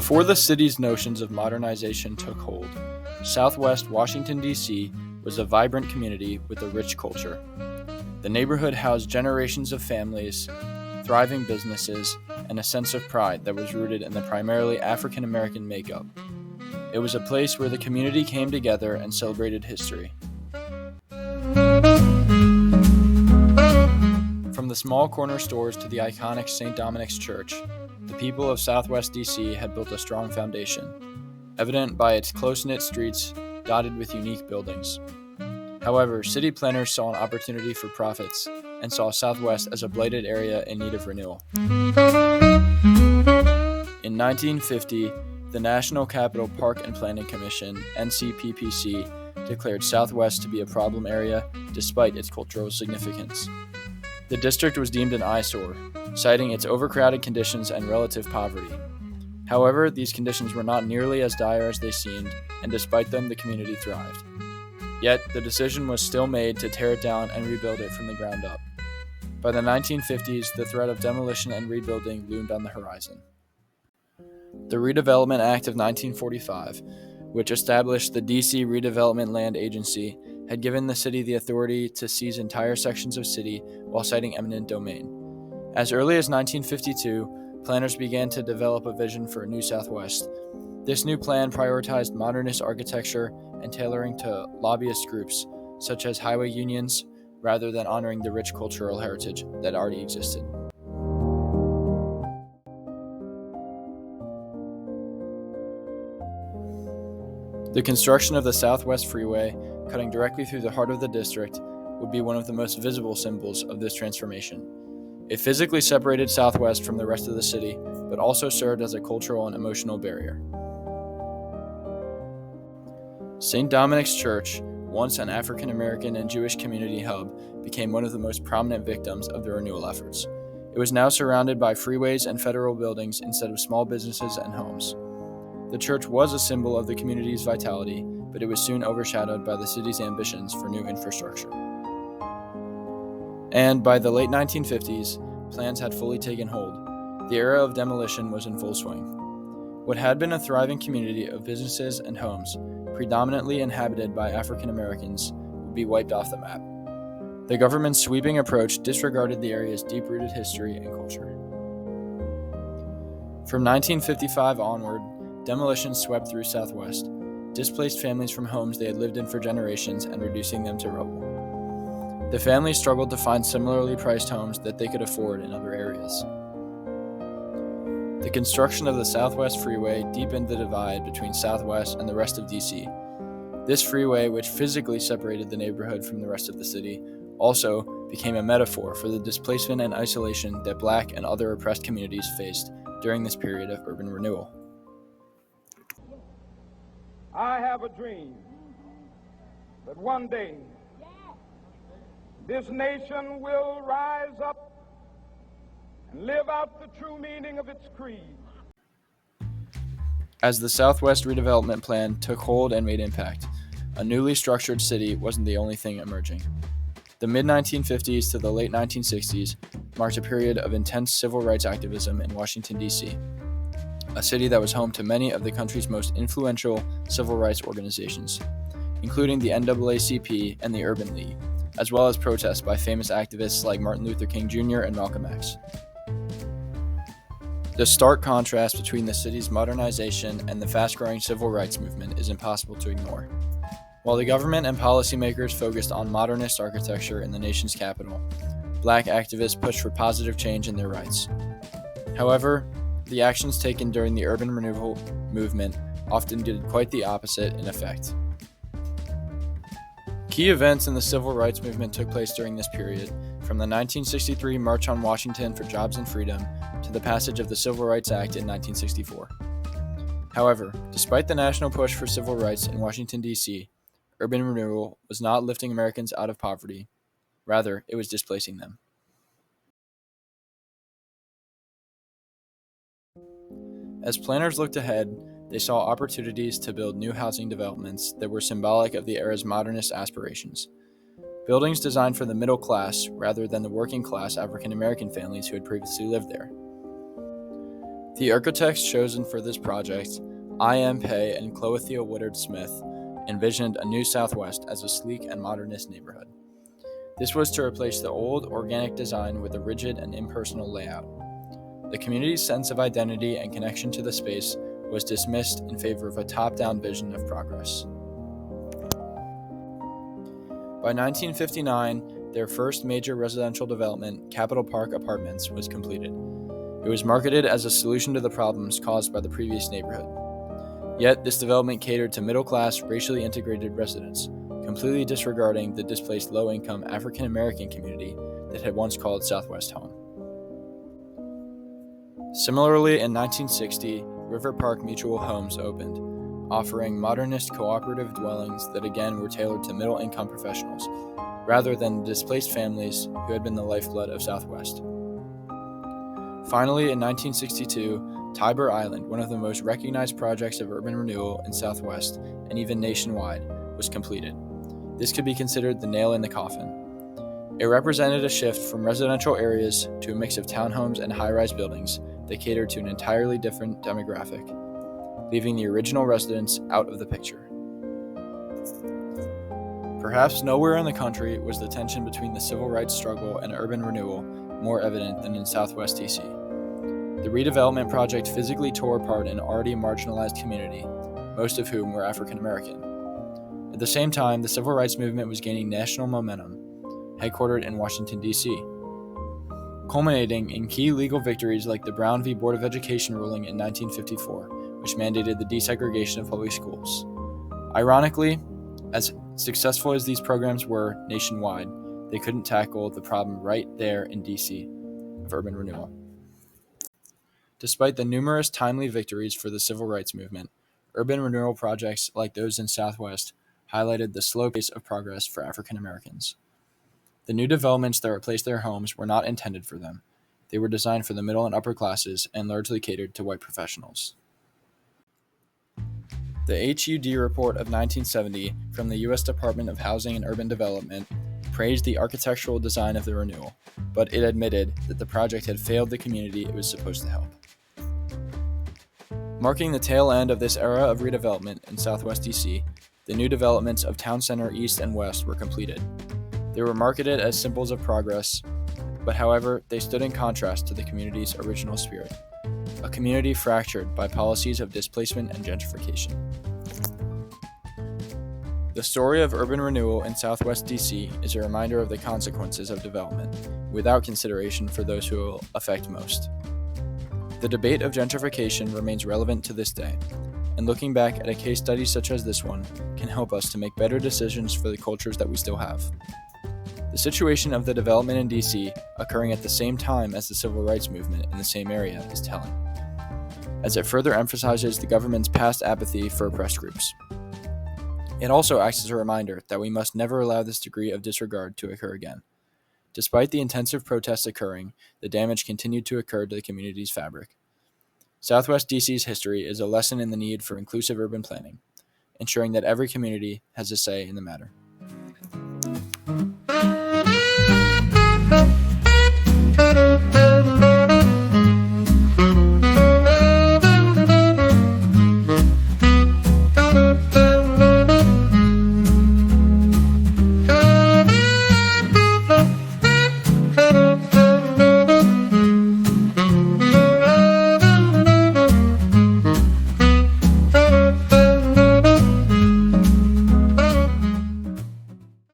Before the city's notions of modernization took hold, Southwest Washington, D.C. was a vibrant community with a rich culture. The neighborhood housed generations of families, thriving businesses, and a sense of pride that was rooted in the primarily African American makeup. It was a place where the community came together and celebrated history. From the small corner stores to the iconic St. Dominic's Church, the people of Southwest D.C. had built a strong foundation, evident by its close-knit streets dotted with unique buildings. However, city planners saw an opportunity for profits and saw Southwest as a blighted area in need of renewal. In 1950, the National Capital Park and Planning Commission, NCPPC, declared Southwest to be a problem area despite its cultural significance. The district was deemed an eyesore, citing its overcrowded conditions and relative poverty. However, these conditions were not nearly as dire as they seemed, and despite them, the community thrived. Yet, the decision was still made to tear it down and rebuild it from the ground up. By the 1950s, the threat of demolition and rebuilding loomed on the horizon. The Redevelopment Act of 1945, which established the D.C. Redevelopment Land Agency, had given the city the authority to seize entire sections of city while citing eminent domain. As early as 1952, planners began to develop a vision for a new Southwest. This new plan prioritized modernist architecture and tailoring to lobbyist groups, such as highway unions, rather than honoring the rich cultural heritage that already existed. The construction of the Southwest Freeway, cutting directly through the heart of the district, would be one of the most visible symbols of this transformation. It physically separated Southwest from the rest of the city, but also served as a cultural and emotional barrier. St. Dominic's Church, once an African American and Jewish community hub, became one of the most prominent victims of the renewal efforts. It was now surrounded by freeways and federal buildings instead of small businesses and homes. The church was a symbol of the community's vitality, but it was soon overshadowed by the city's ambitions for new infrastructure. And by the late 1950s, plans had fully taken hold. The era of demolition was in full swing. What had been a thriving community of businesses and homes, predominantly inhabited by African Americans, would be wiped off the map. The government's sweeping approach disregarded the area's deep-rooted history and culture. From 1955 onward, demolition swept through Southwest, displaced families from homes they had lived in for generations and reducing them to rubble. The families struggled to find similarly priced homes that they could afford in other areas. The construction of the Southwest Freeway deepened the divide between Southwest and the rest of D.C. This freeway, which physically separated the neighborhood from the rest of the city, also became a metaphor for the displacement and isolation that Black and other oppressed communities faced during this period of urban renewal. I have a dream that one day this nation will rise up and live out the true meaning of its creed. As the Southwest Redevelopment Plan took hold and made impact, a newly structured city wasn't the only thing emerging. The mid-1950s to the late 1960s marked a period of intense civil rights activism in Washington, D.C., a city that was home to many of the country's most influential civil rights organizations, including the NAACP and the Urban League, as well as protests by famous activists like Martin Luther King Jr. and Malcolm X. The stark contrast between the city's modernization and the fast-growing civil rights movement is impossible to ignore. While the government and policymakers focused on modernist architecture in the nation's capital, Black activists pushed for positive change in their rights. However, the actions taken during the urban renewal movement often did quite the opposite in effect. Key events in the civil rights movement took place during this period, from the 1963 March on Washington for Jobs and Freedom to the passage of the Civil Rights Act in 1964. However, despite the national push for civil rights in Washington, D.C., urban renewal was not lifting Americans out of poverty. Rather, it was displacing them. As planners looked ahead, they saw opportunities to build new housing developments that were symbolic of the era's modernist aspirations. Buildings designed for the middle class rather than the working class African American families who had previously lived there. The architects chosen for this project, I.M. Pei and Cloethea Woodard Smith, envisioned a new Southwest as a sleek and modernist neighborhood. This was to replace the old, organic design with a rigid and impersonal layout. The community's sense of identity and connection to the space was dismissed in favor of a top-down vision of progress. By 1959, their first major residential development, Capitol Park Apartments, was completed. It was marketed as a solution to the problems caused by the previous neighborhood. Yet, this development catered to middle-class, racially integrated residents, completely disregarding the displaced low-income African-American community that had once called Southwest home. Similarly, in 1960, River Park Mutual Homes opened, offering modernist cooperative dwellings that again were tailored to middle-income professionals, rather than displaced families who had been the lifeblood of Southwest. Finally, in 1962, Tiber Island, one of the most recognized projects of urban renewal in Southwest and even nationwide, was completed. This could be considered the nail in the coffin. It represented a shift from residential areas to a mix of townhomes and high-rise buildings that catered to an entirely different demographic, leaving the original residents out of the picture. Perhaps nowhere in the country was the tension between the civil rights struggle and urban renewal more evident than in Southwest DC. The redevelopment project physically tore apart an already marginalized community, most of whom were African American. At the same time, the civil rights movement was gaining national momentum, headquartered in Washington, D.C., culminating in key legal victories like the Brown v. Board of Education ruling in 1954, which mandated the desegregation of public schools. Ironically, as successful as these programs were nationwide, they couldn't tackle the problem right there in D.C. of urban renewal. Despite the numerous timely victories for the civil rights movement, urban renewal projects like those in Southwest highlighted the slow pace of progress for African Americans. The new developments that replaced their homes were not intended for them. They were designed for the middle and upper classes and largely catered to white professionals. The HUD report of 1970 from the U.S. Department of Housing and Urban Development praised the architectural design of the renewal, but it admitted that the project had failed the community it was supposed to help. Marking the tail end of this era of redevelopment in Southwest DC, the new developments of Town Center East and West were completed. They were marketed as symbols of progress, but however, they stood in contrast to the community's original spirit, a community fractured by policies of displacement and gentrification. The story of urban renewal in Southwest DC is a reminder of the consequences of development, without consideration for those who will affect most. The debate of gentrification remains relevant to this day, and looking back at a case study such as this one can help us to make better decisions for the cultures that we still have. The situation of the development in DC occurring at the same time as the civil rights movement in the same area is telling, as it further emphasizes the government's past apathy for oppressed groups. It also acts as a reminder that we must never allow this degree of disregard to occur again. Despite the intensive protests occurring, the damage continued to occur to the community's fabric. Southwest DC's history is a lesson in the need for inclusive urban planning, ensuring that every community has a say in the matter.